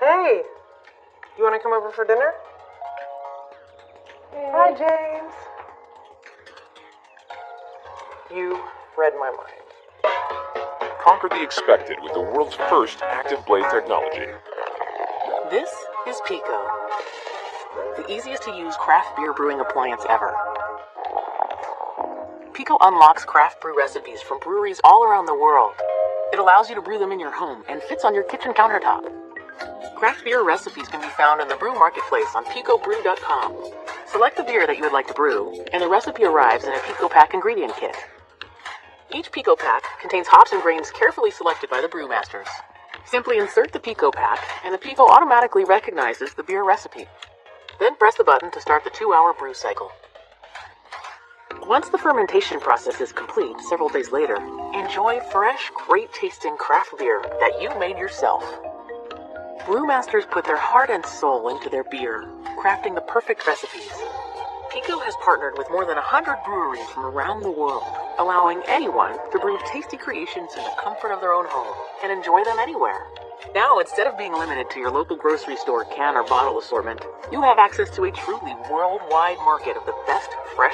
Hey, you want to come over for dinner? Hey. Hi, James. You read my mind. Conquer the expected with the world's first active blade technology. This is Pico, the easiest to use craft beer brewing appliance ever. Pico unlocks craft brew recipes from breweries all around the world. It allows you to brew them in your home and fits on your kitchen countertop. Craft beer recipes can be found in the brew marketplace on PicoBrew.com. Select the beer that you would like to brew, and the recipe arrives in a Pico Pack ingredient kit. Each Pico Pack contains hops and grains carefully selected by the brewmasters. Simply insert the Pico Pack, and the Pico automatically recognizes the beer recipe. Then press the button to start the 2-hour brew cycle. Once the fermentation process is complete several days later, enjoy fresh, great-tasting craft beer that you made yourself. Brewmasters put their heart and soul into their beer, crafting the perfect recipes. Pico has partnered with more than 100 breweries from around the world, allowing anyone to brew tasty creations in the comfort of their own home and enjoy them anywhere. Now, instead of being limited to your local grocery store can or bottle assortment, you have access to a truly worldwide market of the best fresh